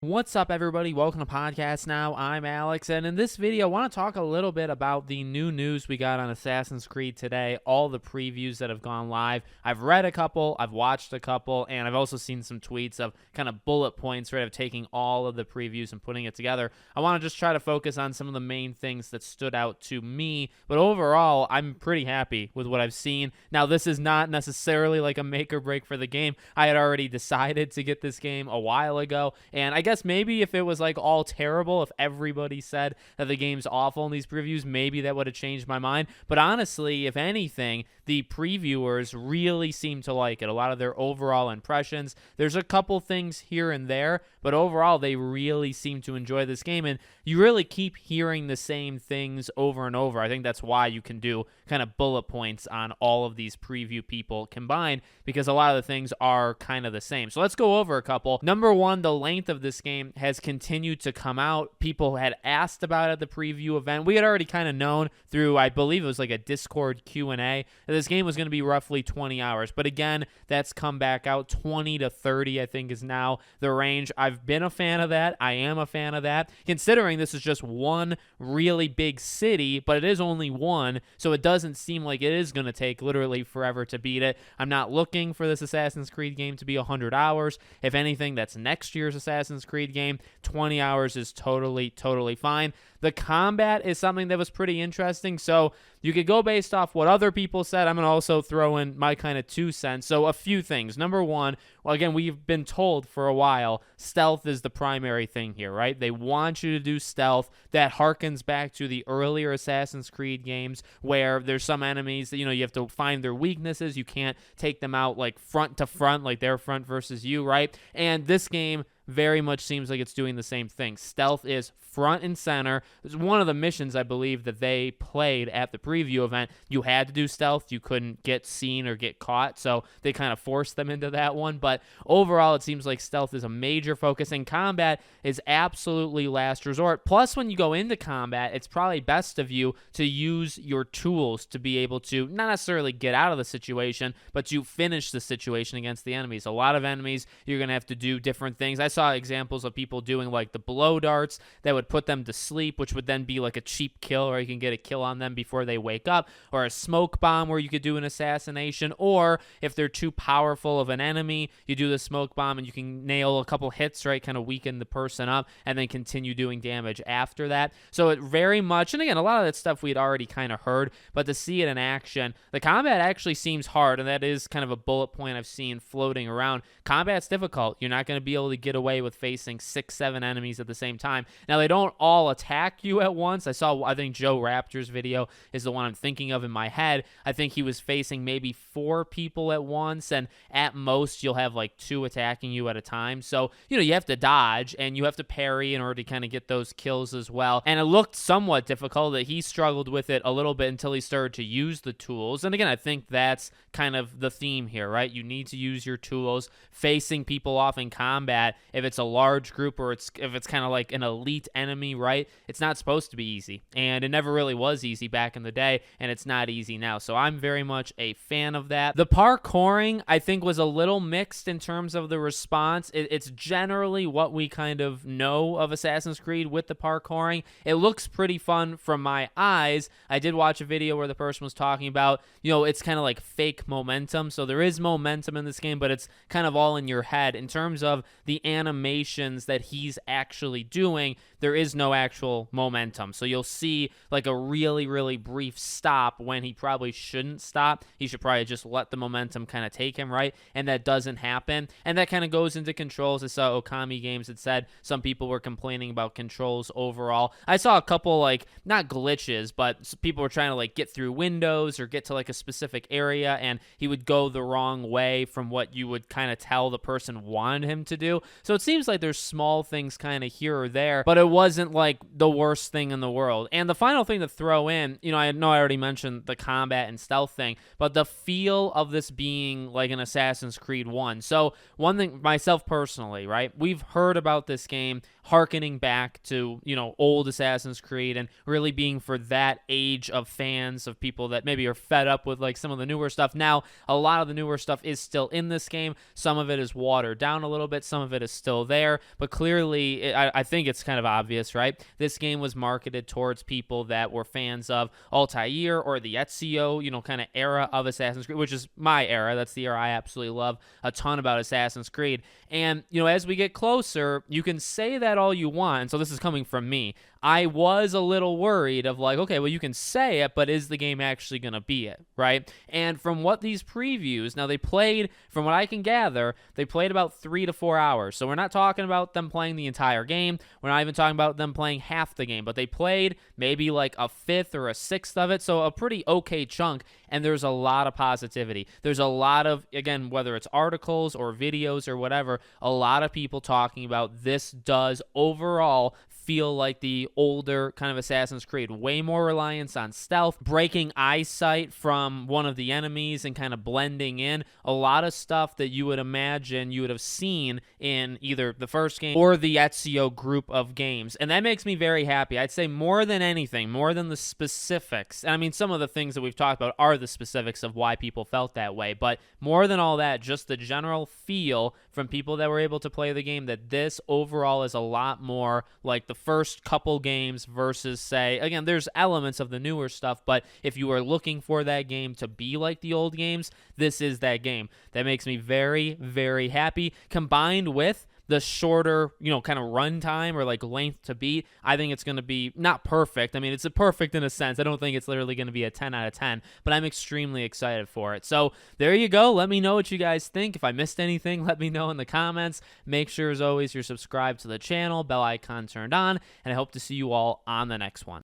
What's up, everybody? Welcome to Podcast Now. I'm Alex, and in this video, I want to talk a little bit about the new news we got on Assassin's Creed today, all the previews that have gone live. I've read a couple, I've watched a couple, and I've also seen some tweets of kind of bullet points, right, of taking all of the previews and putting it together. I want to just try to focus on some of the main things that stood out to me, but overall, I'm pretty happy with what I've seen. Now, this is not necessarily like a make or break for the game. I had already decided to get this game a while ago, and I guess maybe if it was like all terrible, if everybody said that the game's awful in these previews, maybe that would have changed my mind. But honestly, if anything, the previewers really seem to like it. A lot of their overall impressions. There's a couple things here and there, but overall, they really seem to enjoy this game. And you really keep hearing the same things over and over. I think that's why you can do kind of bullet points on all of these preview people combined, because a lot of the things are kind of the same. So let's go over a couple. Number one, the length of this game has continued to come out. People had asked about it at the preview event. We had already kind of known through, I believe it was like a Discord Q&A, that this game was going to be roughly 20 hours. But again, that's come back out. 20 to 30, I think, is now the range. I've been a fan of that. I am a fan of that, considering this is just one really big city, but it is only one, so it doesn't seem like it is going to take literally forever to beat it. I'm not looking for this Assassin's Creed game to be 100 hours. If anything, that's next year's Assassin's Creed game. 20 hours is totally fine. The combat is something that was pretty interesting, so you could go based off what other people said. I'm going to also throw in my kind of 2 cents. So a few things. Number one, well, again, we've been told for a while, stealth is the primary thing here, right? They want you to do stealth. That harkens back to the earlier Assassin's Creed games where there's some enemies that, you have to find their weaknesses. You can't take them out like front to front, like their front versus you, right? And this game very much seems like it's doing the same thing. Stealth is front and center. It's one of the missions, I believe, that they played at the preview event. You had to do stealth. You couldn't get seen or get caught, so they kind of forced them into that one. But overall, it seems like stealth is a major focus, and combat is absolutely last resort. Plus, when you go into combat, it's probably best of you to use your tools to be able to not necessarily get out of the situation, but to finish the situation against the enemies. A lot of enemies, you're going to have to do different things. I saw examples of people doing like the blow darts that would put them to sleep, which would then be like a cheap kill, or you can get a kill on them before they wake up, or a smoke bomb where you could do an assassination, or if they're too powerful of an enemy, you do the smoke bomb and you can nail a couple hits, right, kind of weaken the person up, and then continue doing damage after that. So it very much, and again, a lot of that stuff we had already kind of heard, but to see it in action, the combat actually seems hard, and that is kind of a bullet point I've seen floating around. Combat's difficult. You're not going to be able to get away with facing 6-7 enemies at the same time. Now, they don't all attack you at once. I think Joe Raptor's video is the one I'm thinking of in my head. I think he was facing maybe 4 people at once, and at most you'll have like 2 attacking you at a time. So, you have to dodge and you have to parry in order to kind of get those kills as well. And it looked somewhat difficult. That he struggled with it a little bit until he started to use the tools. And again, I think that's kind of the theme here, right? You need to use your tools. Facing people off in combat, if it's a large group or if it's kind of like an elite enemy, right, it's not supposed to be easy, and it never really was easy back in the day, and it's not easy now. So I'm very much a fan of that. The parkouring, I think, was a little mixed in terms of the response. It's generally what we kind of know of Assassin's Creed with the parkouring. It looks pretty fun from my eyes. I did watch a video where the person was talking about, it's kind of like fake momentum. So there is momentum in this game, but it's kind of all in your head. In terms of the animations that he's actually doing, there is no actual momentum. So you'll see like a really brief stop when he probably shouldn't stop. He should probably just let the momentum kind of take him, right? And that doesn't happen. And that kind of goes into controls. I saw Okami Games had said some people were complaining about controls overall. I saw a couple, like, not glitches, but people were trying to like get through windows or get to like a specific area, and he would go the wrong way from what you would kind of tell the person wanted him to do. So it seems like there's small things kind of here or there, but it wasn't like the worst thing in the world. And the final thing to throw in, I know I already mentioned the combat and stealth thing, but the feel of this being like an Assassin's Creed 1. So one thing, myself personally, right, we've heard about this game hearkening back to, old Assassin's Creed and really being for that age of fans, of people that maybe are fed up with like some of the newer stuff. Now, a lot of the newer stuff is still in this game. Some of it is watered down a little bit. Some of it is still there, but clearly I think it's kind of obvious, right? This game was marketed towards people that were fans of Altair or the Ezio, kind of era of Assassin's Creed, which is my era. That's the era I absolutely love a ton about Assassin's Creed. And, as we get closer, you can say that all you want. And so this is coming from me. I was a little worried of like, okay, well, you can say it, but is the game actually going to be it, right? And from what these previews, now they played, from what I can gather, they played about 3 to 4 hours. So we're not talking about them playing the entire game. We're not even talking about them playing half the game, but they played maybe like a fifth or a sixth of it. So a pretty okay chunk. And there's a lot of positivity. There's a lot of, again, whether it's articles or videos or whatever, a lot of people talking about this does overall feel like the older kind of Assassin's Creed. Way more reliance on stealth, breaking eyesight from one of the enemies and kind of blending in. A lot of stuff that you would imagine you would have seen in either the first game or the Ezio group of games. And that makes me very happy. I'd say more than anything, more than the specifics. And I mean, some of the things that we've talked about are the specifics of why people felt that way. But more than all that, just the general feel from people that were able to play the game that this overall is a lot more like the first couple games versus, say, again, there's elements of the newer stuff, but if you are looking for that game to be like the old games, this is that game. That makes me very, very happy, combined with the shorter, kind of run time or like length to beat. I think it's going to be not perfect. I mean, it's a perfect in a sense. I don't think it's literally going to be a 10 out of 10, but I'm extremely excited for it. So there you go. Let me know what you guys think. If I missed anything, let me know in the comments. Make sure, as always, you're subscribed to the channel, bell icon turned on, and I hope to see you all on the next one.